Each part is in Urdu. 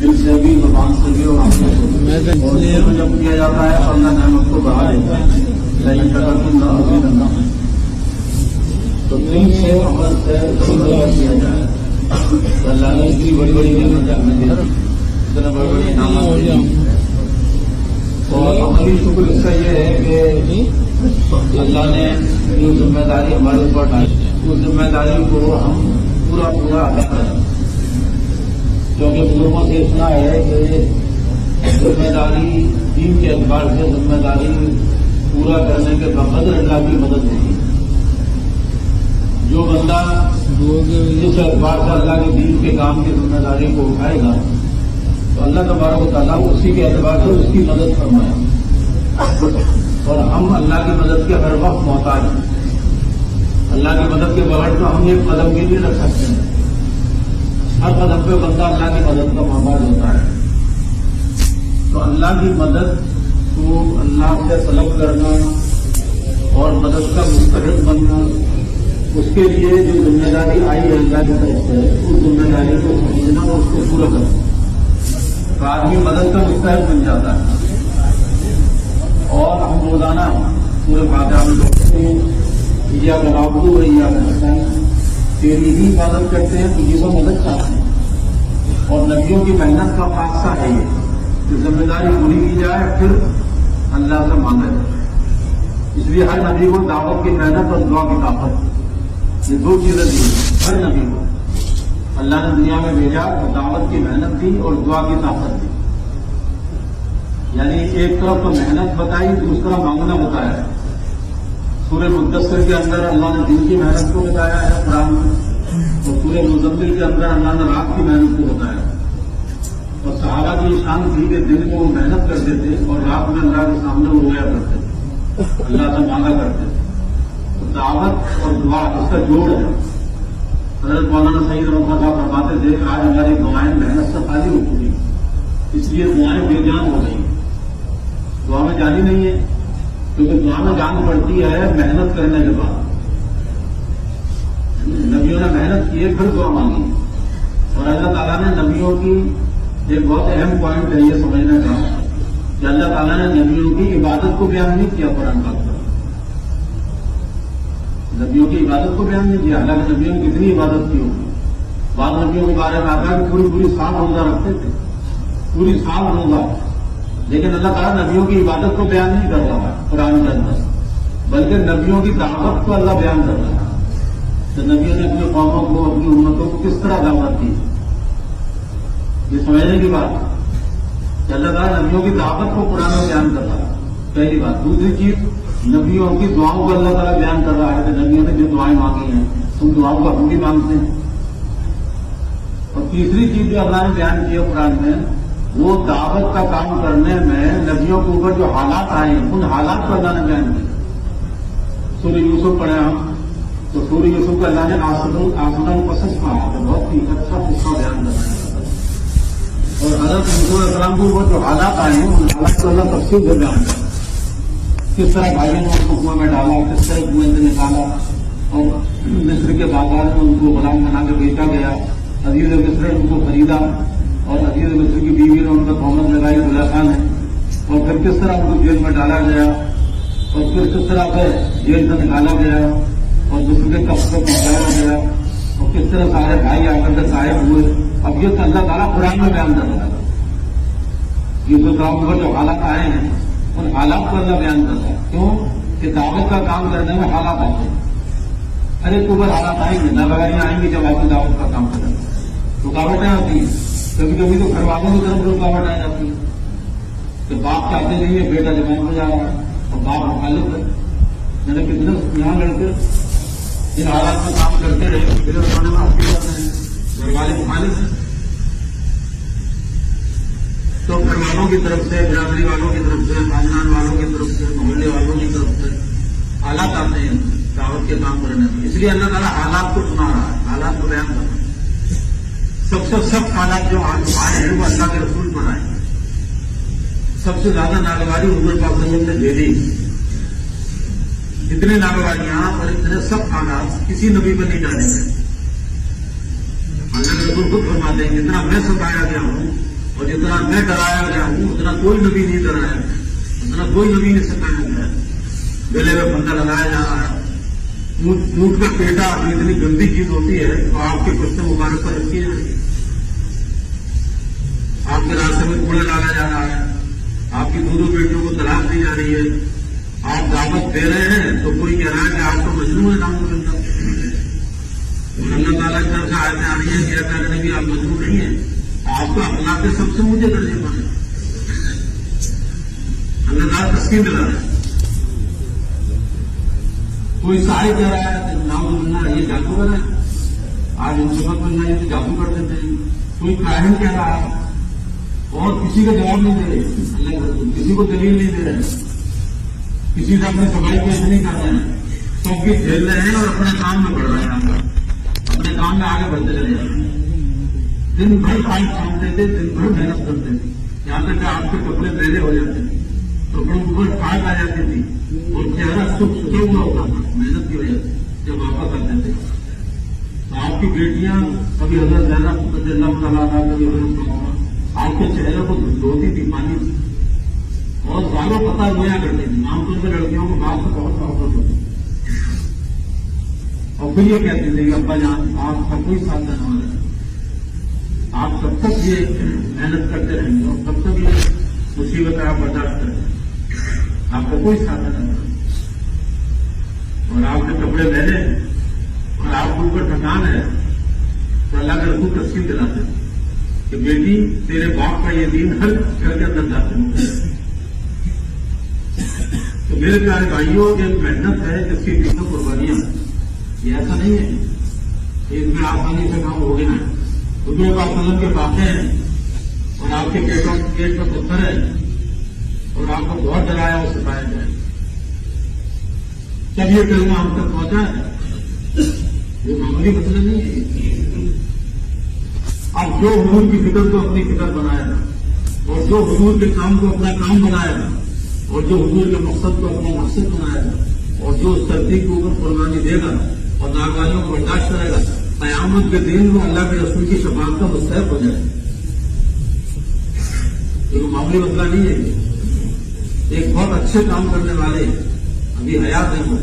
دل سے بھی زبان سے بھی اور جب کیا جاتا ہے تو اللہ نعمت کو بڑھا دیتا ہے. لیکن تو دل سے عمل سے کیا جائے اللہ نے اتنی بڑی بڑی نعمت اتنا بڑی بڑی انعامات دی. اور ہماری شکر اس کا یہ ہے کہ اللہ نے جو ذمہ داری ہمارے اوپر ڈالی اس ذمہ داری کو ہم پورا ادا کریں. کیونکہ بزرگوں سے اتنا ہے کہ ذمہ داری دین کے اعتبار سے ذمہ داری پورا کرنے کے بقدر اللہ کی مدد ہوتی ہے. جو بندہ جس اعتبار سے اللہ کے دین کے کام کی ذمہ داری کو اٹھائے گا تو اللہ تبارک و تعالیٰ اسی کے اعتبار سے اس کی مدد فرمائے. اور ہم اللہ کی مدد کے ہر وقت محتاج ہیں. اللہ کی مدد کے بغیر تو ہم ایک قدم بھی نہیں رکھ سکتے ہیں. ہر قدم پہ بندہ اللہ کی مدد کا محتاج ہوتا ہے. تو اللہ کی مدد کو اللہ سے طلب کرنا اور مدد کا مستحق بننا اس کے لیے جو ذمہ داری آئی ہے اللہ کی طرف سے اس ذمہ داری کو سمجھنا اور اس کو پورا کرنا تو آدمی مدد کا مستحق بن جاتا ہے. اور ہم روزانہ پورے فاتحہ میں پڑھتے ہیں یا بنابو ہے یا تیری ہی عبادت کرتے ہیں تجھے کو مدد چاہتے ہیں. اور نبیوں کی محنت کا خاصہ ہے یہ کہ ذمہ داری پوری کی جائے پھر اللہ سے مانگا جائے. اس لیے ہر نبی کو دعوت کی محنت اور دعا کی طاقت یہ دو چیزیں دی. ہر نبی کو اللہ نے دنیا میں بھیجا تو دعوت کی محنت دی اور دعا کی طاقت دی. یعنی ایک طرف تو محنت بتائی دوسرا مانگنا بتایا. سورہ مدثر کے اندر اللہ نے دن کی محنت کو بتایا ہے قرآن میں اور سورہ مزمل کے اندر اللہ نے رات کی محنت کو بتایا. اور صحابہ کی شان تھی کہ دن کو وہ محنت کرتے تھے اور رات میں اللہ کے سامنے وہ رویا کرتے تھے اللہ سے مانگا کرتے تھے. تو دعوت اور دعا اس کا جوڑ ہے. حضرت مولانا سعید رحمۃ صاحب فرماتے تھے کہ آج ہماری دعائیں محنت سے خالی ہو چکی اس لیے دعائیں بے جان ہو گئی. دعا میں جانی نہیں ہے کیونکہ دعا میں جان پڑتی ہے محنت کرنے کے بعد. نبیوں نے محنت کی ہے پھر دعا مانگی. اور اللہ تعالیٰ نے نبیوں کی ایک بہت اہم پوائنٹ ہے یہ سمجھنے کا کہ اللہ تعالیٰ نے نبیوں کی عبادت کو بیان نہیں کیا قرآن پاک میں. نبیوں کی عبادت کو بیان نہیں کیا. حالانکہ نبیوں نے کتنی عبادت کی ہوگی. بعض نبیوں کے بارے میں آتا ہے کہ پوری سال روزہ رکھتے تھے پوری سال روزہ. لیکن اللہ تعالیٰ نبیوں کی عبادت کو بیان نہیں کر رہا قرآن کے اندر بلکہ نبیوں کی دعوت کو اللہ بیان کر رہا ہے. تو نبیوں نے اپنے قوموں کو اپنی امتوں کو کس طرح دعوت دی یہ سمجھنے کی بات کہ اللہ تعالیٰ نبیوں کی دعوت کو قرآن میں بیان کر رہا ہے. پہلی بات. دوسری چیز نبیوں کی دعاؤں کو اللہ تعالیٰ بیان کر رہا ہے کہ نبیوں نے جو دعائیں مانگی ہیں ان دعاؤں کو ہم بھی مانگتے ہیں. اور تیسری چیز جو اللہ نے بیان کی ہے قرآن میں وہ دعوت کا کام کرنے میں نبیوں کے اوپر جو حالات آئے ہیں ان حالات کو اللہ نے بیان کیا. سورہ یوسف پڑھے ہم تو سورہ یوسف کو اللہ نے آسمان قصص کہا تو بہت ہی اچھا قصہ بیان کرنا ہے. اور حضرت یوسف علیہ السلام کے اوپر جو حالات آئے ہیں ان حالات کو اللہ تفصیل سے بیان کرا. کس طرح بھائیوں نے ان کو کنویں میں ڈالا کس طرح کنویں سے نکالا اور مصر کے بازار میں ان کو غلام بنا کے بیچا گیا. عزیز مصر نے ان کو خریدا اور عزیز مصر کی بیوی نے ان کا تہمت لگائی زلیخا نے. اور پھر کس طرح ان کو جیل میں ڈالا گیا اور پھر کس طرح سے جیل سے نکالا گیا اور مصر کے قبضے پہ پہنچایا گیا اور کس طرح سارے بھائی آ کر کے غائب ہوئے. اب یہ تو اللہ تعالیٰ قرآن میں بیان کر رہا ہے. یہ جو کام پر جو حالات آئے ہیں ان حالات کو اللہ بیان کرتا ہے. کیوں کہ دعوت کا کام کرنے میں حالات آتے ہیں. ہر ایک اوپر حالات آئیں گے ناگواریاں آئیں گی جب آپ دعوت کا کام کریں گے. رکاوٹیں آتی ہیں. کبھی کبھی تو گھر والوں کی طرف رکاوٹ آ جاتی ہے کہ باپ چاہتے نہیں ہے بیٹا جماعت میں جا رہا ہے اور باپ مخالف ہے. میں نے کتنے یہاں لڑکے ان حالات میں کام کرتے رہے پھر انہوں نے آپ گھر والے مخالف ہیں. تو گھر والوں کی طرف سے برادری والوں کی طرف سے خاندان والوں کی طرف سے محلے والوں کی طرف سے حالات آتے ہیں دعوت کے کام کرنے میں. اس لیے اللہ تعالیٰ حالات کو سنا رہا ہے حالات کو بیان کر رہا ہے. سب سے سخت حالات جو آئے ہیں وہ اللہ کے رسول پر آئے. سب سے زیادہ ناگواری حضور پاک صلی اللہ علیہ وسلم نے جھیلی. اتنے ناگواریاں اور اتنے سخت حالات کسی نبی پر نہیں ڈالے گئے. اللہ کے رسول خود فرماتے ہیں جتنا میں ستایا گیا ہوں اور جتنا میں ڈرایا گیا ہوں اتنا کوئی نبی نہیں ڈرایا گیا، اتنا کوئی نبی نہیں سکھایا گیا۔ گلے میں پھندا لگایا جا رہا ہے، اونٹ کا پیٹا اتنی گندی چیز ہوتی ہے تو آپ کے پتے مبارک پر رکھی جا رہی ہے، آپ کے راستے میں کوڑا ڈالا جا رہا ہے، آپ کی دونوں بیٹیوں کو طلاق دی جا رہی ہے، آپ دعوت دے رہے ہیں تو کوئی کہہ رہا ہے کہ آپ تو مجنون ہے نام کرنا۔ اللہ تعالیٰ کی طرف سے آیتیں آ رہی ہیں کہ کہہ رہے ہیں کہ آپ مجنون نہیں ہیں، آپ کا اخلاق کے سب سے مجھے درجے پر ہے۔ اللہ تعالیٰ تسکین دلا رہا ہے۔ کوئی سائے کہہ رہا ہے نام ملنا یہ جادوگر ہے، آج ان سبق ملنا یہ تو جادو کر دیتے ہیں۔ کوئی کاہن کہہ رہا ہے اور کسی کا جواب نہیں دے رہے، اللہ کسی کو دلیل نہیں دے رہے، کسی سے اپنی صفائی پیش نہیں کر رہے ہیں، سب کی کھیل رہے ہیں اور اپنے کام میں بڑھ رہے ہیں، اپنے کام میں آگے بڑھتے چلے جاتے ہیں۔ دن بھر کام کھانتے تھے، دن بھر محنت کرتے تھے، یہاں تک کہ آپ کے کپڑے میلے ہو جاتے تھے، کپڑوں کے اوپر کاٹ آ جاتی تھی اور چہرہ سکھ سکھا ہوا ہوتا تھا محنت کی وجہ سے جب واپس کرتے تھے۔ آپ کی بیٹیاں کبھی حضرت زینب رضی اللہ تعالیٰ عنہا، کبھی حضرت آپ کے چہرے کو دھوتی تھی پانی سے اور زیادہ پتہ ہوا کرتی تھی۔ عام طور پر لڑکیوں کو بات سے بہت محبت ہوتی اور پھر یہ کہتے تھے کہ ابا جان آپ کا کوئی ساتھ دینے والا ہے، آپ کب تک یہ محنت کرتے رہیں گے اور کب تک یہ مصیبتیں آپ برداشت کریں گے، آپ کا کوئی ساتھ دینے والا اور آپ کے کپڑے میلے اور آپ کے اوپر تھکان ہے تو اللہ کے رسول تسکین دلاتے ہیں کہ بیٹی تیرے باپ کا یہ دین ہر گھر کے اندر جاتے ہیں۔ تو میرے پیارے بھائیوں ایک محنت ہے جس کی پیچھے قربانیاں، یہ ایسا نہیں ہے کہ اس میں آسانی سے کام ہو گیا ہے۔ حضور پاک صلی اللہ علیہ وسلم کے واقعے ہیں اور آپ کے پیٹ میں پتھر ہے اور آپ کو بہت ڈرایا اور ستایا جائے، جب یہ کلمہ ہم تک پہنچا ہے یہ معمولی مسئلہ نہیں ہے۔ اب جو حضور کی فکر کو اپنی فکر بنائے گا اور جو حضور کے کام کو اپنا کام بنائے گا اور جو حضور کے مقصد کو اپنا مقصد بنائے گا اور جو اس ترتیب کے اوپر قربانی دے گا اور ناگوانیوں کو برداشت کرے گا، قیامت کے دن میں اللہ کے رسول کی شفاعت کا مستحق ہو جائے۔ یہ معمولی مسئلہ نہیں ہے۔ ایک بہت اچھے کام کرنے والے ابھی حیات ہیں،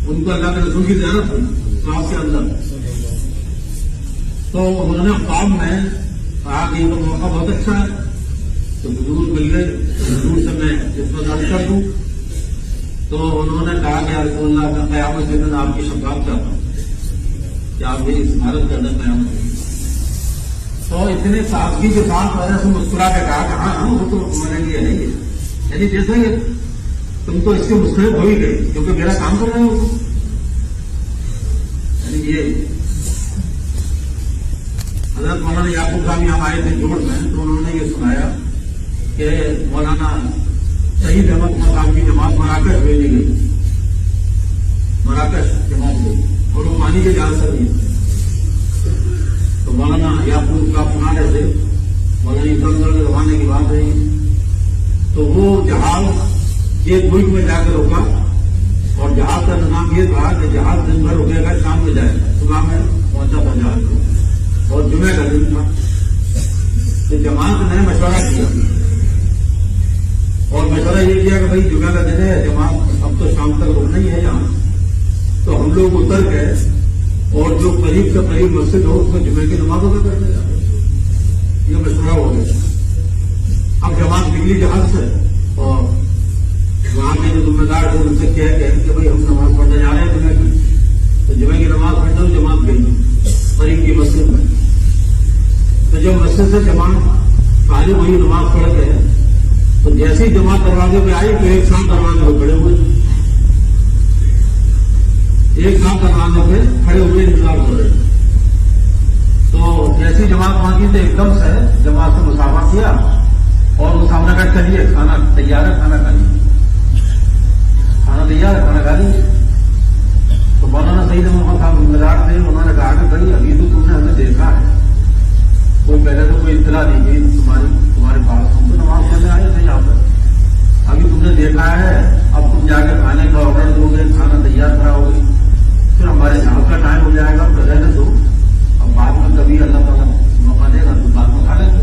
ان کو اللہ کے رسول کی زیارت ہوئی خواب کے اندر، تو انہوں نے خواب میں کہا کہ یہ تو موقع بہت اچھا ہے، تو حضور مل گئے، حضور سے میں اطمینان کر دوں، تو انہوں نے کہا کہ رسول اللہ کا قیامت کے دن آپ کی شفاعت چاہتا ہوں کہ آپ میری سفارت کر دیں قیامت کے دن۔ تو اتنے سادگی کے ساتھ وجہ سے مسکرا کے کہا کہ ہاں وہ تو تمہارے لیے نہیں ہے، یعنی جیسے کہ تم تو اس سے مستحق ہو ہی گئے کیونکہ میرا کام کر رہے ہو، یعنی یہ حضرت مولانا یعقوب صاحب یہاں آئے تھے جوڑ میں، تو انہوں نے یہ سنایا کہ مولانا شہید احمد صاحب کی جماعت مراکش بھیجی گئی، مراکش جماعت گئی اور وہ پانی کے جہاز سے رہی، تو مولانا یعقوب کا سنا رہے تھے، مولانا اسلام کے زمانے کی بات رہی، تو وہ جہاز ایک ملک میں جا کر رکا اور جہاز کا نظام یہ تھا کہ جہاز دن بھر رکے گا، شام میں جائے گا، صبح میں پہنچا تھا جہاز کو، اور جمعہ کا دن تھا، تو جماعت نے مشورہ کیا اور مشورہ یہ کیا کہ بھائی جمعہ کا دن ہے، جماعت اب تو شام تک رکنا ہی ہے یہاں، تو ہم لوگ اتر گئے اور جو قریب سے قریب مسجد ہو اس میں جمعے کی نماز ادا کرنے جاتے، یہ مشورہ ہو گیا۔ اب جماعت نکلی جہاز سے اور وہاں کے جو ذمہ دار تھے ان سے کہہ گئے کہ بھائی ہم نماز پڑھنے جا رہے ہیں جمعے کی، تو جمعے کی نماز پڑھنے تو جماعت گئی قریب کی مسجد میں، تو جب مسجد سے جماعت فارغ ہوئی نماز پڑھ گئے تو جیسے ہی جماعت دروازے پہ آئی تو ایک ساتھ دروازے پہ کھڑے ہوئے، ایک ساتھ دروازے پہ کھڑے ہوئے انتظار کر رہے، تو جیسی جماعت پہنچی تو ایک دم سے جماعت سے مسافہ کیا اور مسافہ کا چلیے کھانا تیار ہے، کھانا کھا لیجیے، کھانا تیار ہے، کھانا کھا لیجیے۔ تو مولانا سعید محمد صاحب ذمہ دار تھے، انہوں نے کہا کہ بھائی ابھی تو تم نے ہمیں دیکھا ہے، کوئی پہلے تو کوئی اطلاع نہیں گئی تمہارے پاس، ہم تو نماز پڑھنے آئے تھے یہاں پر، ابھی تم نے دیکھا ہے، اب تم جا کے کھانے کا آرڈر دو گے، کھانا تیار کرا ہوگی، پھر ہمارے جہاز کا ٹائم ہو جائے گا، رہنے دو، اب بعد میں کبھی اللہ تعالیٰ موقع دے گا تو بعد میں کھا لیں گے۔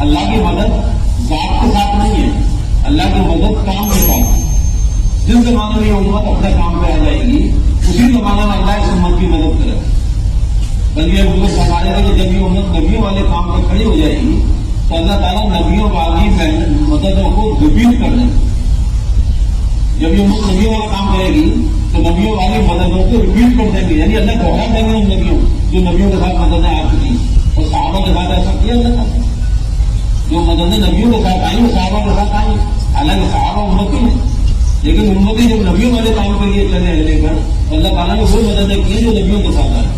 اللہ کی مدد ذات کے ساتھ نہیں ہے، اللہ کی مدد کام کے ساتھ ہے۔ جس زمانے میں یہ امت اپنے کام پہ آ جائے گی اسی زمانے میں اللہ اس امت کی مدد کرے گا۔ بلکہ مجھے سمجھا کہ جب یہ امت نبیوں والے کام پہ کھڑی ہو جائے گی تو اللہ تعالیٰ نبیوں والی مددوں کو ریپیٹ کر دیں گے۔ جب یہ امت نبیوں والا کام کرے گی تو نبیوں والی مددوں کو ریپیٹ کر دیں گے، یعنی اللہ دوہرا دیں گے ان نبیوں جو نبیوں کے ساتھ مددیں آ چکی اور صحابہ کے ساتھ ایسا کیا اللہ تعالیٰ جو مددیں نبیوں کے ساتھ آئی وہ صحابہ کے ساتھ آئی، حالانکہ صحابہ امتی ہیں لیکن امتی جب نبیوں والے کام کے لیے چلے لے کر اللہ تعالیٰ نے وہ مددیں کی جو نبیوں کے ساتھ آئی،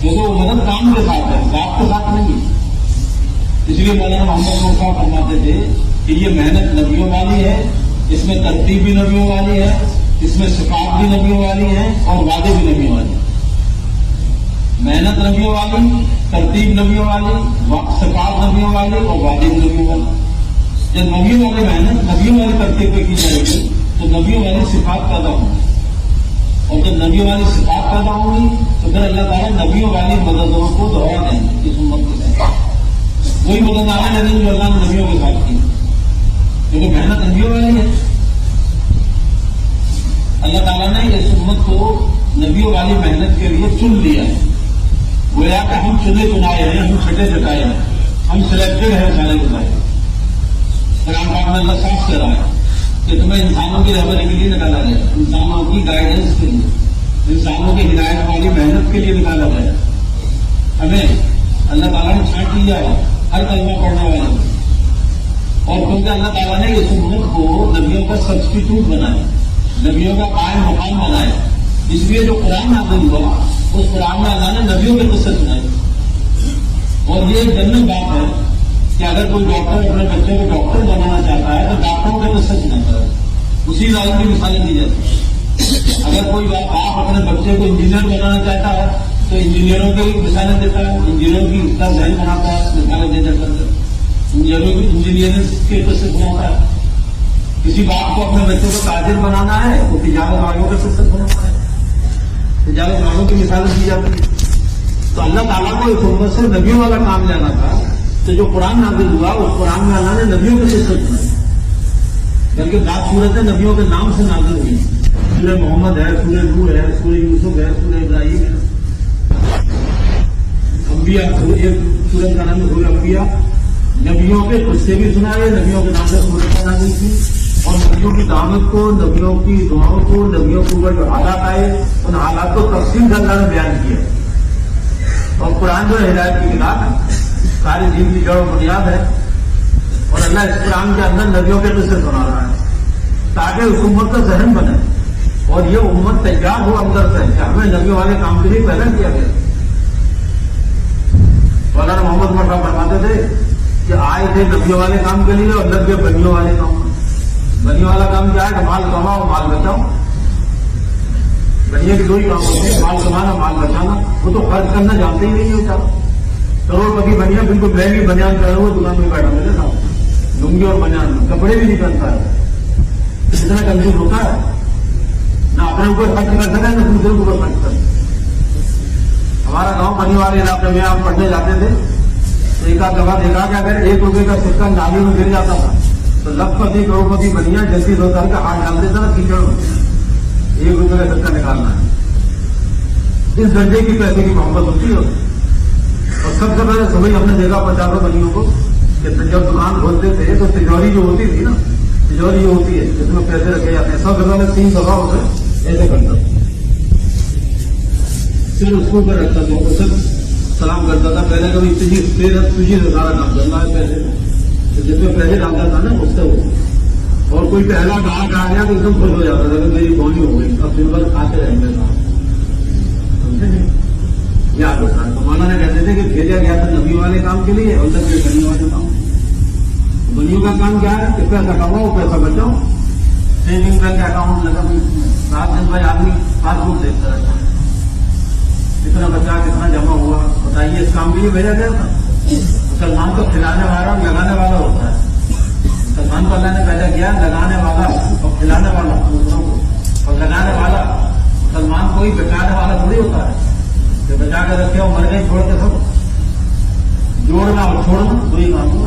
کیونکہ وہ مدد کام کے ساتھ ہے، ذات کے ساتھ نہیں ہے۔ اس لیے مولانا محمد مصطفیٰ فرماتے تھے کہ یہ محنت نبیوں والی ہے، اس میں ترتیب بھی نبیوں والی ہے، اس میں صفات بھی نبیوں والی ہے اور وعدے بھی نبیوں والی ہیں۔ محنت نبیوں والی، ترتیب نبیوں والی، صفات نبیوں والی اور وعدے بھی نبیوں والی۔ جب نبیوں والی محنت نبیوں والی ترتیب پہ کی جائے گی تو نبیوں والی صفات پیدا ہوں گی، اور جب نبیوں والی صفات پیدا ہوں گی تو پھر اللہ تعالیٰ نبیوں والی مددوں کو دوہرا دیں گے اس امت کے ساتھ۔ وہی مدد آ رہا ہے جو اللہ نے نبیوں کے ساتھ کی، کیونکہ محنت نبیوں والی ہے۔ اللہ تعالیٰ نے اس امت کو نبیوں والی محنت کے لیے چن لیا ہے۔ گویا کہ ہم چنے چنائے ہیں، ہم چھٹے چٹائے ہیں، ہم سلیکٹڈ ہیں سارے کے سارے۔ قرآن پاک میں اللہ صاف کہہ رہا ہے کہ تمہیں انسانوں کی رہبری کے لیے نکالا گیا، انسانوں کی گائیڈنس کے لیے، انسانوں کی ہدایت والی محنت کے لیے نکالا گیا۔ ہمیں اللہ تعالیٰ نے چھانٹ لیا ہے ہر کلمہ پڑھنے والے کو، اور کیونکہ اللہ تعالیٰ نے اس امت کو نبیوں کا سبسٹیٹیوٹ بنایا، نبیوں کا قائم مقام بنایا، اس لیے جو قرآن نازل ہوا اس قرآن میں اللہ نے نبیوں کے قصے سنائے۔ اور یہ ایک جنرل بات ہے کہ اگر کوئی ڈاکٹر اپنے بچے کو ڈاکٹر بنانا چاہتا ہے تو ڈاکٹروں کے قصے سناتا ہے، اسی لائن کی مثالیں دی جاتی ہیں۔ اگر کوئی باپ اپنے بچے کو انجینئر بنانا چاہتا ہے تو انجینئروں کی مثالیں دیتا ہے، انجینئروں کی اس کا ذہن بناتا ہے، مثالیں دے دیتا ہے، انجینئرنگ کے قصے سناتا ہے۔ کسی باپ کو اپنے بچے کو تاجر بنانا ہے تو تجارت والوں کے قصے سناتا ہے، تجارت والوں کی مثالیں دی جاتی ہیں۔ تو اللہ تعالیٰ کو اس امت سے نبیوں والا کام لینا تھا، تو جو قرآن نازل ہوا اس قرآن میں اللہ نے نبیوں کے قصے سنائے، بلکہ بعض صورتیں نبیوں کے نام سے نازل ہوئی۔ سورہ محمد ہے، سورہ نوح ہے، سورہ یوسف ہے، سورہ ابراہیم ہے، انبیاء ایک سورہ کا نام ہے سورہ انبیاء۔ نبیوں کے قصے بھی سنائے، نبیوں کے نام سے سورتیں نازل کی، اور نبیوں کی دعوت کو، نبیوں کی دعاؤں کو، نبیوں کے اوپر جو حالات آئے ان حالات کو تفصیل سے اللہ نے بیان کیا۔ اور قرآن جو ہدایت کی کتاب ہے، ساری دین کی جڑ و بنیاد ہے، اور اللہ اس قرآن کے اندر نبیوں کے قصے سنا رہا ہے تاکہ اس امت کا ذہن بنے اور یہ امت تیار ہو اندر سے کہ ہمیں نبیوں والے کام کے لیے پیدا کیا گیا۔ مولانا محمد مصطفیٰ فرماتے تھے کہ آئے تھے نبیوں والے کام کے لیے اور لگ گئے بنیوں والے کام۔ بنیوں والا کام کیا ہے کہ مال کماؤ مال بچاؤ، بنیا کے دو ہی کام ہوتے ہیں، مال کمانا مال بچانا۔ وہ تو خرچ کرنا جانتے ہی نہیں ہوتا، کروڑ پتی بنیا بالکل مہنگی بنیان کر رہے ہو دکان میں بیٹھا میرے ساتھ، لنگی اور بنیان کپڑے بھی نہیں پہنتا ہے، اتنا کنفیوز ہوتا ہے، نہ اپنے اوپر خرچ کر سکے نہ دوسرے کے اوپر خرچ کر سکے۔ ہمارا گاؤں بنی والے علاقے میں آپ پڑھنے جاتے تھے تو ایک آدھ دفعہ دیکھا کہ اگر 1 روپے کا سکہ نالی میں گر جاتا تھا تو لکھ پتی کروڑ پتی بنیا جلدی سے اتر کے ہاتھ ڈال دیتا نا کیچڑ میں، 1 روپے کا سکہ نکالنا ہے۔ اس درجے کی پیسے کی محبت ہوتی ہے۔ اور سب سے پہلے صبح ہم نے دیکھا 50 بنیوں کو کہ جب دکان کھولتے تھے تو تجوری جو ہوتی تھی نا، تجوری جو ہوتی ہے جس میں پیسے رکھے جاتے ہیں، سب سے پہلے 3 دفعہ اسے ایسے کرتا تھا، پھر اس کو اوپر رکھتا تھا، اسے سلام کرتا تھا۔ پہلے کبھی تجھی سے سارا کام کرنا ہے پیسے، جس میں پیسے ڈالتا تھا نا اس سے وہ، اور کوئی پہلا گاہک آ گیا تو ایک دم خوش ہو جاتا تھا کہ میری بونی ہو گئی، اب دن بھر کھاتے رہیں گے کام، سمجھے؟ یاد ہوتا ہے۔ تو مولانا کہتے تھے کہ بھیجا گیا تھا نبی والے کام کے لیے اور تک بنی والے کام۔ بنیوں کا کام کیا ہے کہ پیسہ کماؤ پیسہ بچاؤ، سیونگ بینک اکاؤنٹ لگا، رات دن بھائی آدمی پاس بک دیکھتا رہتا ہے کتنا بچا کتنا جمع ہوا، بتائیے اس کام کے لیے بھیجا گیا تھا۔ مسلمان کو کھلانے والا اور لگانے والا ہوتا ہے، مسلمان کو اللہ نے پیدا کیا لگانے والا اور کھلانے والا دوسروں کو، اور لگانے والا مسلمان کو ہی بچانے والا تھوڑی ہوتا ہے کہ بچا کے رکھے اور مر گئے چھوڑ کے سب، جوڑنا اور چھوڑنا دو ہی کام ہوا۔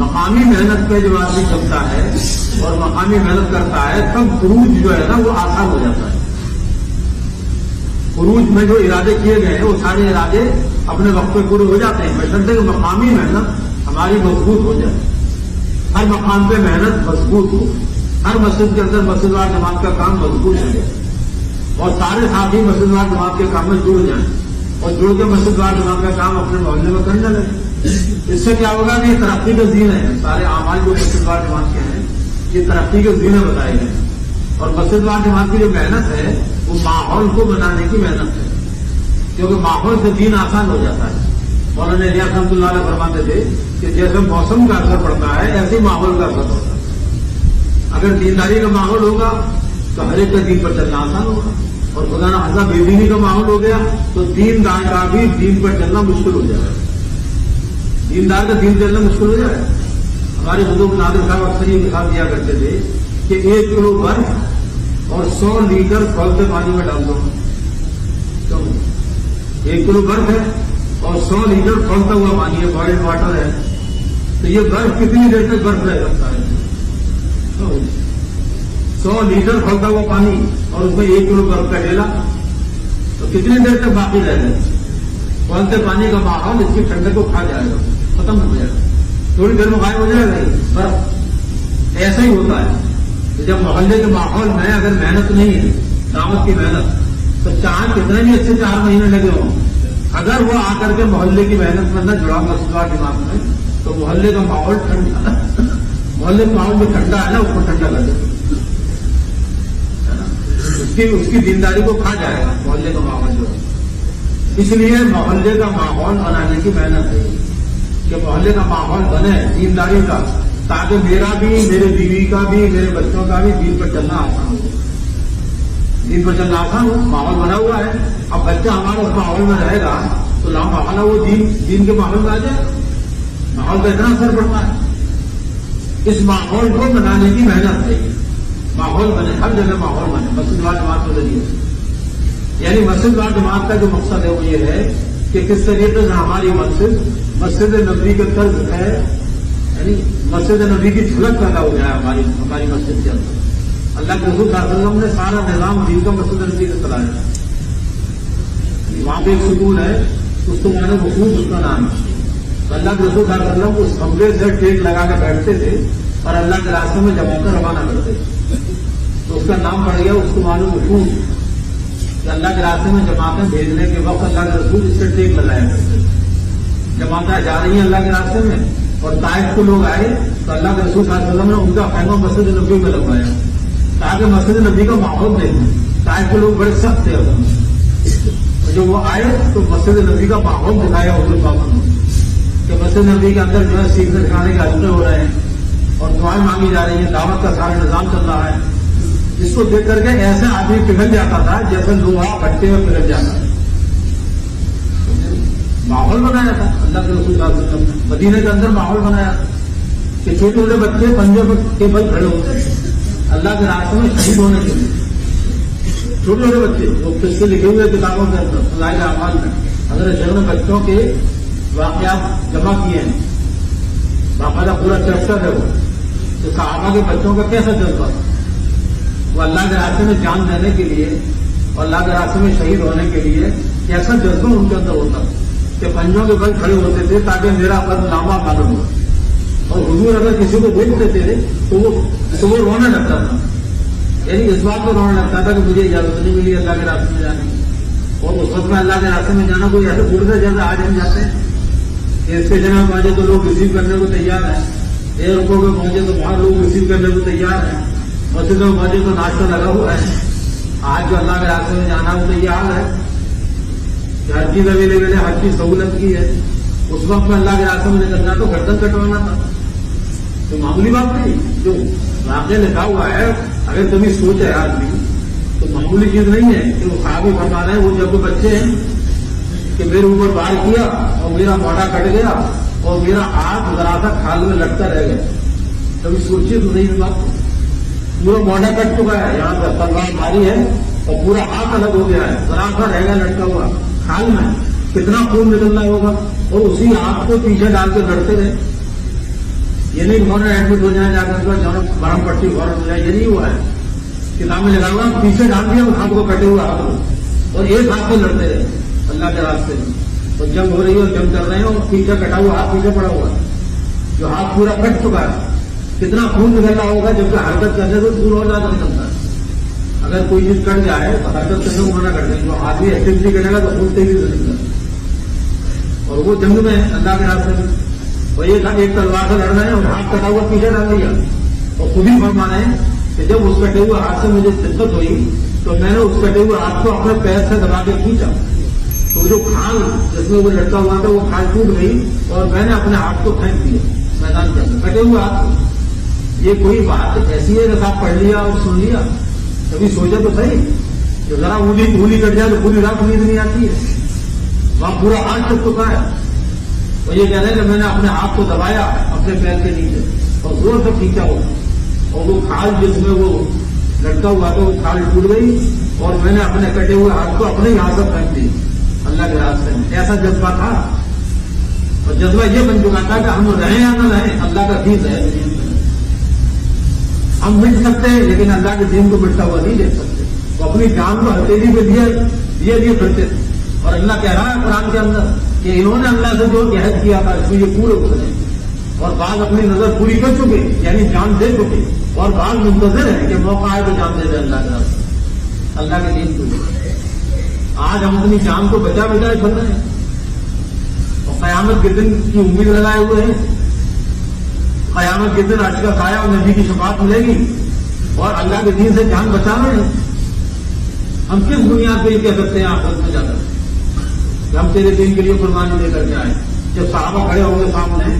مقامی محنت پہ جب آدمی چلتا ہے اور مقامی محنت کرتا ہے تب خروج جو ہے نا وہ آسان ہو جاتا ہے. خروج میں جو ارادے کیے گئے ہیں وہ سارے ارادے اپنے وقت پہ پورے ہو جاتے ہیں. بشرطے کہ مقامی محنت ہماری مضبوط ہو جائے. ہر مقام پہ محنت مضبوط ہو. ہر مسجد کے اندر مسجد وار جماعت کا کام مضبوط ہو جائے اور سارے ساتھی مسجد وار جماعت کے کام میں جڑ جائیں اور جڑ کے مسجد وار جماعت کا کام اپنے محلے میں کرنے لگے. اس سے کیا ہوگا کہ یہ ترقی کے زین ہے. سارے اعمال جو مسجد وار جماعت کے ہیں یہ ترقی کے زینے بتائے گئے ہیں. اور مسجد وار جماعت کی جو محنت ہے وہ ماحول کو بنانے کی محنت ہے کیونکہ ماحول سے دین آسان ہو جاتا ہے. مولانا الیاس رحمۃ اللہ علیہ فرماتے تھے کہ جیسے موسم کا اثر پڑتا ہے ایسے ماحول کا اثر ہوتا ہے. اگر دینداری کا ماحول ہوگا تو ہر ایک کا دین پر چلنا آسان ہوگا اور خدا نہ خاصا بے دینی کا ماحول ہو گیا تو دیندار کا بھی دین پر چلنا مشکل ہو جائے گا. دیندار کا دین چلنا مشکل ہو جائے گا. ہمارے بزرگ نادر صاحب اکثر یہ مثال دیا کرتے تھے کہ 1 کلو برف اور 100 لیٹر کھولتے پانی میں ڈال دو. 1 کلو برف ہے اور 100 لیٹر کھولتا ہوا پانی ہے, بوائلڈ واٹر ہے, تو یہ برف کتنی دیر تک برف رہ سکتا ہے؟ 100 لیٹر کھولتا ہوا پانی اور اس میں 1 کلو برف کا ڈیلا تو کتنی دیر تک باقی رہ جائے؟ کھولتے پانی کا ماحول اس کی ٹھنڈک کو کھا جائے گا, ختم ہو جائے گا, تھوڑی دیر میں غائب ہو جائے گا برف. ایسا ہی ہوتا ہے کہ جب محلے کے ماحول میں اگر محنت نہیں ہے, دعوت کی محنت, تو چاہے کتنے بھی اچھے 4 مہینے لگے ہوں, اگر وہ آ کر کے محلے کی محنت میں نہ جڑا مسجد وار جماعت میں تو محلے کا ماحول ٹھنڈا, محلے کا ماحول جو ٹھنڈا ہے نا اس کو ٹھنڈا کر دے, اس کی دینداری کو کھا جائے گا محلے کا ماحول جو ہے. اس لیے محلے کا ماحول بنانے کی محنت ہے کہ محلے کا ماحول بنے دینداری کا, تاکہ میرا بھی, میرے بیوی کا بھی, میرے بچوں کا بھی دین پر چلنا آسان ہو. دین پر چلنا آسان ہو, ماحول بنا ہوا ہے. اب بچہ ہمارا اس ماحول میں رہے گا تو لامحالہ وہ دین کے ماحول میں آ جائے. ماحول کا اتنا اثر پڑتا ہے. اس ماحول کو بنانے کی محنت ہے. ماحول بنے, ہر جگہ ماحول بنے مسجد وار جماعت کے ذریعے. یعنی مسجد وار جماعت کا جو مقصد ہے وہ یہ ہے کہ کس طریقے سے ہماری مسجد نبوی کے طرز ہے, یعنی مسجد نبی کی جھلک پیدا ہو جائے ہماری مسجد کے اندر. اللہ کے رسول صلی اللہ علیہ وسلم نے سارا نظام دین کا مسجد نبی سے چلایا. وہاں پہ ایک سکون ہے, اس کو میں نے وقوف اس کا نام ہے. اللہ کے رسول صلی اللہ علیہ وسلم اس کمرے سے ٹیک لگا کے بیٹھتے تھے اور اللہ کے راستے میں جماعتیں روانہ کرتے تھے, تو اس کا نام پڑ گیا, اس کو معلوم وقوف کہ اللہ کے راستے میں جماعتیں بھیجنے کے وقت اللہ کے رسول اس سے ٹیک لگایا کرتے تھے. جماعتیں جا رہی ہیں اللہ کے راستے میں اور طائف کو لوگ آئے تو اللہ کے رسول صلی اللہ علیہ وسلم نے ان کا خیمہ مسجد نبی میں لگوایا تاکہ مسجد نبی کا ماحول دیکھیں. طائف کے لوگ بڑے سخت تھے, اور جو وہ آئے تو مسجد نبی کا ماحول دکھایا حضور پاک نے کہ مسجد نبی کے اندر جو ہے سیکھنے سکھانے کے حلقے ہو رہے ہیں اور دعائیں مانگی جا رہی ہیں, دعوت کا سارا نظام چل رہا ہے. اس کو دیکھ کر کے ایسے آدمی پگھل جاتا تھا جیسے لوہا بھٹے میں پگھل جاتا ہے. ماحول بنایا تھا اللہ کے رسول صلی اللہ علیہ وسلم نے, مدینے کے اندر ماحول بنایا کہ چھوٹے چھوٹے بچے پنجوں کے بل کھڑے ہوتے ہیں اللہ کے راستے میں شہید ہونے کے لیے. چھوٹے چھوٹے بچے وہ قصے لکھے ہوئے کتابوں کے اندر فضائل اعمال میں حضرت شیخ نے بچوں کے واقعات جمع کیے ہیں, باقاعدہ پورا چیپٹر ہے وہ کہ صحابہ کے بچوں کا کیسا جذبہ تھا. وہ اللہ کے راستے میں جان دینے کے لیے اور اللہ کے راستے میں شہید ہونے کے لیے کیسا جذبہ ان کے اندر ہوتا کہ پنجوں کے بل کھڑے ہوتے تھے تاکہ میرا قد نامہ معلوم ہو. اور حضور اگر کسی کو دیکھتے تھے تو وہ رونے لگتا تھا, یعنی اس بات کو رونے لگتا تھا کہ مجھے اجازت نہیں ملی اللہ کے راستے میں جانے کی. اور اس وقت میں اللہ کے راستے میں جانا کوئی ایسے بڑھ سے جیسے آج ہم جاتے ہیں کہ اسٹیشن میں پہنچے تو لوگ ریسیو کرنے کو تیار ہیں, ایئرپورٹ میں پہنچے تو وہاں لوگ ریسیو کرنے کو تیار ہیں, مسجد میں پہنچے تو ناشتہ لگا ہوا ہے. آج جو اللہ کے راستے میں جانا وہ تیار ہے کہ ہر چیز اویلیبل ہے, ہر چیز سہولت کی ہے. اس وقت میں اللہ کے راستے میں نکلنا تو گردن کٹوانا تھا, تو معمولی بات نہیں. جو واقعہ لکھا ہوا ہے اگر کبھی سوچ ہے آدمی تو معمولی چیز نہیں ہے کہ وہ صحابی فرما رہے ہیں وہ جب بچے ہیں کہ میرے اوپر بار کیا اور میرا موڈا کٹ گیا اور میرا ہاتھ ذرا سا کھال میں لٹکا رہ گیا. کبھی سوچیے تو نہیں بات, پورا موڈا کٹ چکا ہے, یہاں پر تلوار ماری ہے اور پورا ہاتھ الگ ہو گیا ہے, ذرا سا رہ گیا لٹکا ہوا کھال میں, کتنا خون نکلنا ہوگا. اور اسی ہاتھ کو پیچھے ڈال کے لڑتے رہے. یہ نہیں فوراً ایڈمٹ ہو جائیں جا کر برہم پٹی فوراً ہو جائے، یہ نہیں ہوا ہے. کتاب میں لگا ہوا پیچھے ڈال دیا اس ہاتھ کو کٹے ہوئے ہاتھ کو، اور ایک ہاتھ سے لڑتے رہے اللہ کے راستے میں. اور جنگ ہو رہی ہے اور جنگ کر رہے ہیں اور پیچھے کٹا ہوا ہاتھ پیچھے پڑا ہوا ہے، جو ہاتھ پورا کٹ چکا ہے. کتنا خون نکلنا ہوگا جبکہ حرکت کرنے سے خون اور زیادہ نکلتا ہے. اگر کوئی چیز کٹ جائے تو حرکت کرنے کو منع کر دیں، جو آدمی ایکٹیویٹی کرے گا تو خون تیزی سے نکلتا. اور وہ جنگ میں اللہ کے راستے میں وہ ایک تلوار سے لڑ رہے ہیں اور ہاتھ کٹا ہوا پیچھے ڈال دیا. اور خود ہی فرما رہے ہیں کہ جب اس کٹے ہوئے ہاتھ سے مجھے دقت ہوئی تو میں نے اس کٹے ہوئے ہاتھ کو اپنے پیر سے دبا کے کھینچا، تو جو کھال جس میں وہ لڑکا ہوا تھا وہ کھال ٹوٹ گئی اور میں نے اپنے ہاتھ کو پھینک دیا میدان کے اندر کٹے ہوئے ہاتھ کو. یہ کوئی بات ایسی ہے کہ آپ پڑھ لیا اور سن لیا، کبھی سوچا تو صحیح کہ ذرا انگلی کٹ جائے تو پوری رات نیند نہیں آتی ہے. وہاں پورا ہاتھ چک چکا ہے. وہ یہ کہہ رہے ہیں کہ میں نے اپنے ہاتھ کو دبایا اپنے پیر کے نیچے اور زور سے کھینچا ہوا، اور وہ کھال جس میں وہ لٹکا ہوا تھا وہ کھال ٹوٹ گئی اور میں نے اپنے کٹے ہوئے ہاتھ کو اپنے ہی ہاتھ سے پھینک دی اللہ کے راستے میں. ایسا جذبہ تھا، اور جذبہ یہ بن چکا تھا کہ ہم رہیں یا نہ رہیں اللہ کا دین ہے. ہم مٹ سکتے ہیں لیکن اللہ کے دین کو مٹتا ہوا نہیں دیکھ سکتے. وہ اپنی جان کو ہتھیلی پہ دیے پھرتے تھے. اور اللہ کہہ رہا ہے قرآن کے اندر کہ انہوں نے اللہ سے جو عہد کیا تھا اس میں یہ پورے اترے، اور بعض اپنی نظر پوری کر چکے یعنی جان دے چکے، اور بعض منتظر ہیں کہ موقع آئے تو جان دے دے اللہ کے راستے اللہ کے دین کو. آج ہم اپنی جان کو بچا چل رہے ہیں اور قیامت کے دن کی امید لگائے ہوئے ہیں. قیامت کے دن عرش کا سایہ اور نبی کی شفاعت ملے گی اور اللہ کے دین سے جان بچا رہے ہیں. ہم کس بنیاد پہ یہ کہہ سکتے ہیں آخرت میں جا کر کہ ہم تیرے دین کے لیے قربانی دے کر کے آئے؟ جب صحابہ کھڑے ہوں گے سامنے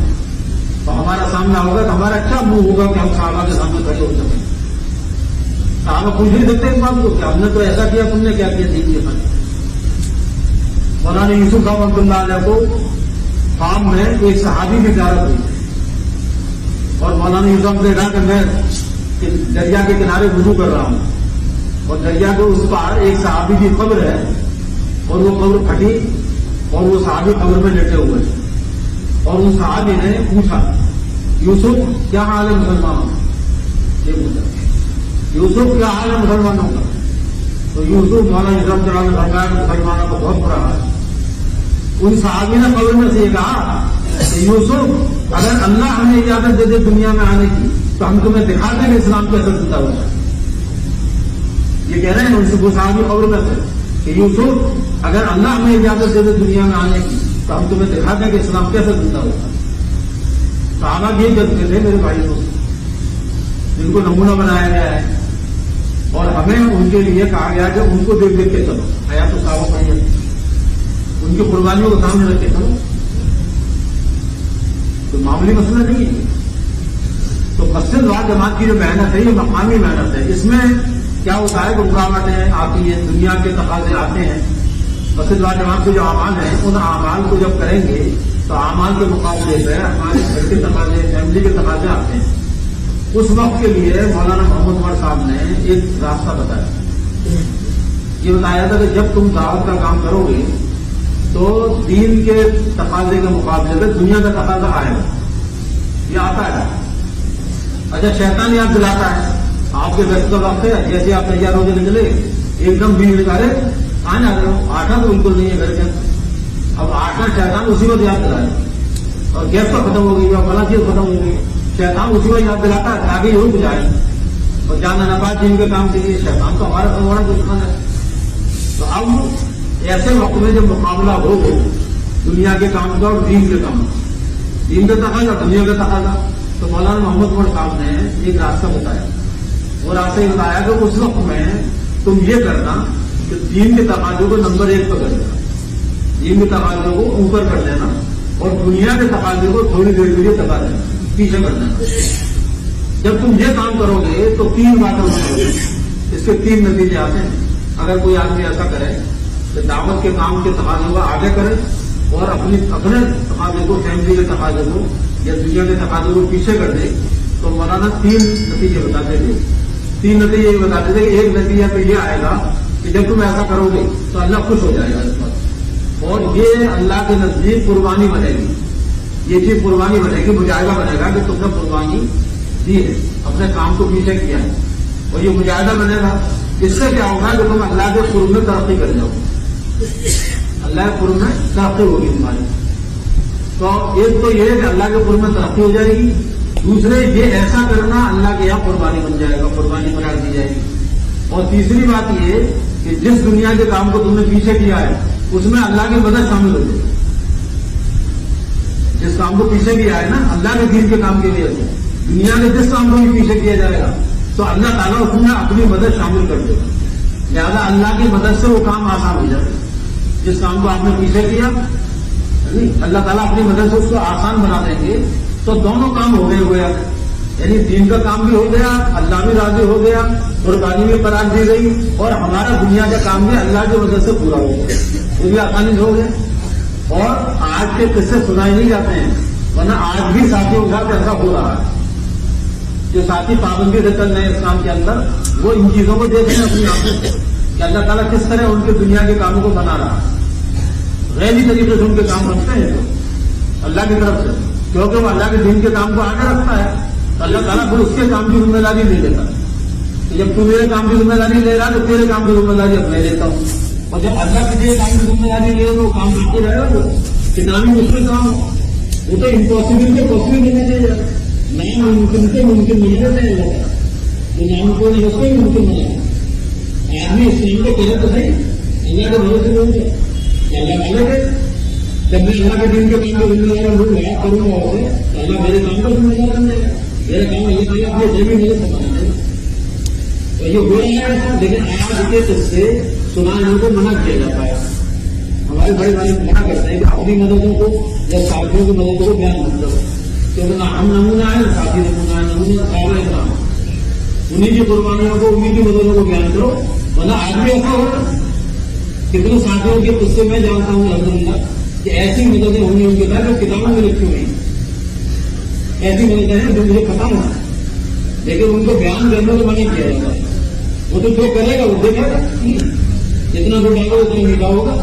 تو ہمارا سامنا ہوگا تو ہمارا اچھا منہ ہوگا کہ ہم صحابہ کے سامنے کھڑے ہو سکیں. صحابہ پوچھ نہیں سکتے اس بات کو کہ ہم نے تو ایسا کیا، تم نے کیا کیا دین کے ساتھ. مولانا یوسف صاحب رحمۃ اللہ علیہ کو شام میں ایک صحابی کی زیارت ہوئی اور مولانا یوسف نے کہا کہ میں دریا کے کنارے وضو کر رہا ہوں اور دریا کے اس پار ایک صحابی کی قبر ہے اور وہ قبر پھٹی اور وہ صحابی قبر میں لیٹے ہوئے اور ان صحابی نے پوچھا یوسف کیا حال ہے مسلمانوں کا؟ یہ پوچھا یوسف کیا حال ہے مسلمانوں کا؟ تو یوسف مولانا یوسف نے فرمایا کہ مسلمانوں کو بہت برا حال. ان صحابی نے قبر میں سے یہ کہا کہ یوسف اگر اللہ ہمیں اجازت دے دے دنیا میں آنے کی تو ہم تمہیں دکھا دیں کہ اسلام کیسے زندہ ہوتا ہے. یہ کہہ رہے ہیں ان سے وہ صحابی قبر میں سے کہ یوسف اگر اللہ ہمیں اجازت دے دے دنیا میں آنے کی تو ہم تمہیں دکھا دیں کہ اسلام کیسے زندہ ہوتا ہے. صحابہ یہ جذبے تھے میرے بھائی دوست جن کو نمونہ بنایا گیا ہے اور ہمیں ان کے لیے کہا گیا کہ ان کو دیکھ دیکھ کے چلو. حیات صحابہ بھائی ان کی قربانیوں کو سامنے رکھ کے چلو. تو معمولی مسئلہ نہیں ہے. تو مسجد وال جماعت کی جو محنت ہے یہ مقامی محنت ہے. اس میں کیا ہوتا ہے کہ رکاوٹیں آتی ہیں، دنیا کے تقاضے آتے ہیں. مسجد وال جماعت کے جو اعمال ہیں ان اعمال کو جب کریں گے تو اعمال کے مقابلے پہ ہمارے گھر کے تقاضے فیملی کے تقاضے آتے ہیں. اس وقت کے لیے مولانا محمد عمر صاحب نے ایک راستہ بتایا. یہ بتایا تھا کہ جب تم دعوت کا کام کرو گے تو دین کے تقاضے کے مقابلے پہ دنیا کا تقاضا آئے گا. یہ آتا ہے. اچھا شیطان یاد دلاتا ہے آپ کے وقت کا وقت ہے، جیسے آپ تیار ہو کے نکلے ایک دم بھیڑ نکالے کہاں جا رہے ہو؟ آٹا تو بالکل نہیں ہے گھر کے اندر. اب آٹا شیطان اسی وقت یاد دلائے اور گیس تو ختم ہو گئی اور فلاں چیز ختم ہو گئی. شیطان اسی وقت یاد دلاتا ہے آگے یوں بجائے اور جانا نبات جن کے کام کے لیے شیطان تو ہمارا بڑا دشمن ہے. تو اب ایسے وقت میں جب مقابلہ ہو دنیا کے کام کا اور دین کے کام، دین کا تقاضا دنیا کا تقاضا، تو مولانا محمد عمر صاحب نے ایک راستہ بتایا. وہ راستہ یہ بتایا کہ اس وقت میں تم یہ کرنا کہ دین کے تقاضوں کو نمبر 1 پہ کر دینا، دین کے تقاضوں کو اوپر کر دینا اور دنیا کے تقاضے کو تھوڑی دیر کے لیے دبا دینا، پیچھے کر دینا. جب تم یہ کام کرو گے تو 3 باتیں ہوگی. اس کے 3 نتیجے آتے ہیں. اگر کوئی آدمی ایسا کرے کہ دعوت کے کام کے تقاضوں کو آگے کرے اور اپنے تقاضے کو فیملی کے تقاضے کو یا دنیا کے تقاضے کو پیچھے کر دے تو مولانا 3 نتیجے بتاتے تھے. 3 نتیجے یہ بتاتے تھے کہ ایک نتیجہ تو یہ آئے گا کہ جب تم ایسا کرو گے تو اللہ خوش ہو جائے گا اس پر اور یہ اللہ کے نزدیک قربانی بنے گی. یہ چیز قربانی بنے گی، مجاہدہ بنے گا کہ تم نے قربانی دی ہے، اپنے کام کو پیچھے کیا ہے، اور یہ مجاہدہ بنے گا. اس سے کیا ہوگا کہ تم اللہ کے قرب میں ترقی کر جاؤ، اللہ کے قرب میں ترقی ہوگی تمہاری. تو ایک تو یہ ہے کہ اللہ کے قرب میں ترقی ہو جائے گی، دوسرے یہ ایسا کرنا اللہ کے یہاں قربانی بن جائے گا، قربانی قرار دی جائے گی. اور تیسری بات یہ کہ جس دنیا کے کام کو تم نے پیچھے کیا ہے اس میں اللہ کی مدد شامل ہو جائے. جس کام کو پیچھے کیا ہے نا اللہ کے دین کے کام کے لیے، دنیا کے جس کام کو بھی پیچھے کیا جائے گا تو اللہ تعالیٰ اس میں اپنی مدد شامل کر دے گا. لہٰذا اللہ کی مدد سے وہ کام آسان ہو جائے گا. جس کام کو آپ نے پیچھے کیا اللہ تعالیٰ اپنی مدد سے اس کو آسان بنا دیں گے. تو دونوں کام ہو گئے ہوئے، یعنی دین کا کام بھی ہو گیا، اللہ بھی راضی ہو گیا، قربانی بھی قرار دی گئی، اور ہمارا دنیا کا کام بھی اللہ کی مدد سے پورا ہو گیا، وہ بھی آسانی سے ہو گیا. اور آج کے قصے سنائے نہیں جاتے ہیں، ورنہ آج بھی ساتھیوں کے ساتھ ایسا ہو رہا ہے. جو ساتھی پابندی سے چل رہے ہیں اسلام کے اندر، وہ ان چیزوں کو دیکھ رہے ہیں اپنی آنکھوں سے کہ اللہ تعالیٰ کس طرح ان کے دنیا کے کاموں کو بنا رہا ہے. غیری طریقے سے ان کے کام بنتے ہیں اللہ کی طرف سے، کیونکہ وہ اللہ کے دین کے کام کو آگے رکھتا ہے. تو اللہ تعالیٰ پھر اس کے کام کی ذمہ داری لے لیتا ہے. جب تو میرے کام کی ذمہ داری لے رہا تو تیرے کام کی ذمہ داری اب میں لیتا ہوں. اور جب اللہ کے کام کی ذمہ داری لے تو وہ کام کرتے رہے گا. وہ کتنا بھی مشکل کام ہو، وہ تو امپاسبل کے پاسبل نہیں دے گا، نیا ممکن سے ممکن نہیں دے گا. جو نام کو نہیں اس کو بھی ممکن بنا آدمی اسلام کو کہے تو صحیح، اللہ کے بھروسے بول گے اللہ والے کے. جب میں اللہ کے دین کے کام کو ذمہ دار لوگ یاد کروں گا اسے تو اللہ میرے کام کو ذمہ دار بن جائے گا. میرے کام میں یہ اپنے جیبی میرے سمجھ ہے. تو یہ ہو رہا ہے، لیکن آج کے قصے سنانے کو منع کیا جاتا ہے. ہمارے بڑے بھائی منع کرتے ہیں کہ اپنی مددوں کو یا ساتھیوں کی مددوں کو بیان مت کرو، کیونکہ نہ ہم نمونہ ہے، ساتھی نمونہ ہے، نمونہ سارے کام انہیں کی قربانیوں کو انہیں کی مددوں کو بیان کرو. ورنہ آج بھی ایسا ہو رہا ہے. کتنے ساتھیوں کے قصے میں جانتا ہوں الحمدللہ کہ ایسی مددیں ہوں گی ان کے ساتھ جو کتابوں میں لکھی ہوئی، ایسی مددیں ہیں جو مجھے پتا ہوں، لیکن ان کو بیان کرنے کو منع کیا جاتا ہے. وہ تو جو کرے گا وہ دیکھے گا، جتنا وہ ڈالو اتنا میٹھا ہوگا.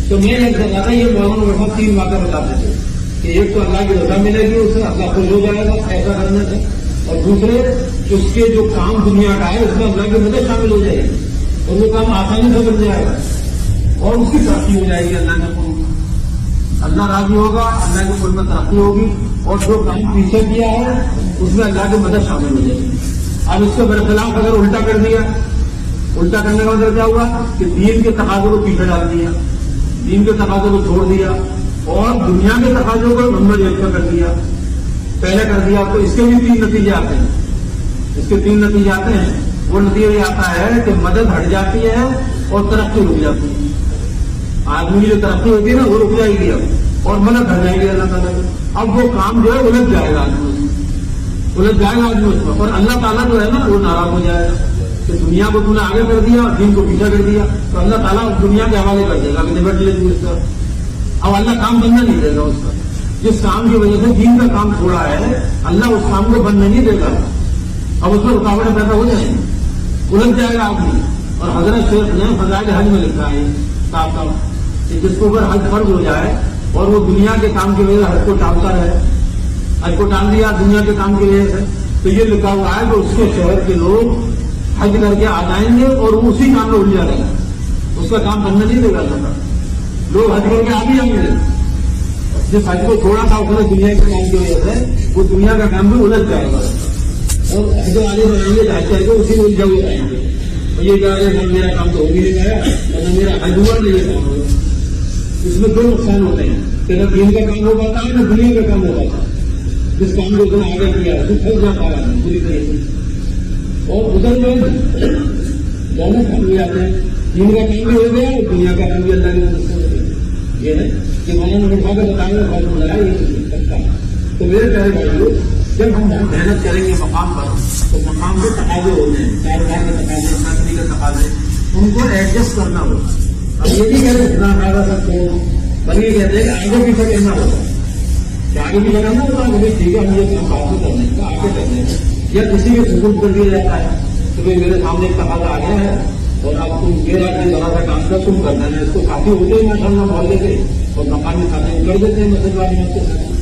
تو میں یہ کہتا تھا یہ مولانا رحمت 3 واقعہ بتاتے تھے کہ ایک تو اللہ کی رضا ملے گی، اس سے اللہ خوش ہو جائے گا ایسا کرنے سے، اور دوسرے اس کے جو کام دنیا کا ہے اس میں اللہ کی مدد شامل ہو جائے گی اور وہ کام آسانی سے بن جائے گا اور اس کی ترقی ہو جائے گی. اللہ کے قرب اللہ راضی ہوگا، اللہ کے قرب میں ترقی ہوگی، اور جو کام پیچھے کیا ہے اس میں اللہ کی مدد شامل ہو جائے گی. اب اس کے برخلاف اگر الٹا کر دیا، الٹا کرنے کا مطلب کیا ہوا کہ دین کے تقاضوں کو پیچھے ڈال دیا، دین کے تقاضوں کو چھوڑ دیا اور دنیا کے تقاضوں کو نمبر 1 کر دیا، پہلے کر دیا. تو اس کے بھی 3 نتیجے آتے ہیں. اس کے 3 نتیجے آتے ہیں. وہ نتیجہ یہ آتا ہے کہ مدد ہٹ جاتی ہے اور ترقی رک جاتی ہے. آدمی کی جو ترقی ہوتی ہے نا وہ رک جائے گی اب، اور مدد ہٹ جائے گی اللہ تعالیٰ کی. اب وہ کام جو ہے الجھ جائے گا آدمی، الجھ جائے گا آدمی اس میں، اور اللہ تعالیٰ جو ہے نا وہ ناراض ہو جائے گا کہ دنیا کو تم نے آگے کر دیا اور دین کو پیچھے کر دیا. تو اللہ تعالیٰ دنیا کے حوالے کر دے گا کہ نبٹ لے دوں اس کا. اب اللہ کام بننا نہیں دے گا اس کا. جس کام کی وجہ سے دین کا کام چھوڑا ہے اللہ اس کام کو بننے نہیں دے گا. اب اس میں رکاوٹیں پیدا ہو جائیں گی، الجھ جائے گا آدمی. اور حضرت شیخ نے فضائل حج میں لکھا ہے صاف صاف کہ جس کو اگر حج فرض ہو جائے اور وہ دنیا کے کام کی وجہ سے حج کو ٹالتا رہے، حج کو ٹال دیا دنیا کے کام کی وجہ سے، تو یہ لکھا ہوا ہے کہ اس کے شہر کے لوگ حج کر کے آ جائیں گے اور وہ اسی کام میں الجھا رہے ہیں. اس کا کام بننے نہیں دے گا اللہ. لوگ حج کر کے آ بھی جائیں گے. جس حج کو چھوڑا تھا اس نے دنیا کے کام کی وجہ سے وہ دنیا کا کام بھی الجھ جائے گا اور حج والے بنائیں گے حج کر کے اسی میں الجھا ہوئے رہیں گے. اور یہ کہہ رہے ہیں میرا کام تو ہو بھی نہیں گیا اور نہ میرا حج ہوا نہیں یہ کام ہوگا. اس میں 2 نقصان ہوتے ہیں کہ نہ دین کا کام ہو پاتا ہے نہ دنیا کا کام ہو پاتا ہے. جس کام کو اس نے آگے کیا ہے پھنس جاتا ہے پوری طریقے سے. اور ادھر جو دونوں کام بھی آتے ہیں، دین کا کام بھی ہو گیا اور دنیا کا کام بھی اللہ کی مدد سے ہو گیا. یہ ہے کہ مولانا اٹھا کر بتائیں گے بہت مزہ آئے یہ کرتا ہے. تو میرے پیارے بھائیوں جب ہم محنت کریں گے مقام پر تو مقام کے تقاضے ہوتے ہیں، کاروبار کے تقاضے، نوکری کے تقاضے، ان کو ایڈجسٹ کرنا ہوگا. اب یہ نہیں کہتے اتنا فائدہ سب کو، بلکہ یہ کہتے ہیں کہ آگے پیچھے کرنا ہوگا کہ آگے بھی لگانا ہوگا کہ ٹھیک ہے مجھے کام بات کرنے کا آگے کرنے کا. یا کسی کے سکون کر دیا جاتا ہے کہ بھائی میرے سامنے ایک تقاضا آ گیا ہے اور اب تم میرا ذرا سا کام کر تم کرنا ہے. اس کو کافی ہوتے ہیں ماشاء اللہ محلے کے اور مقامی ساتھی کر دیتے ہیں مسجد والی مسجد.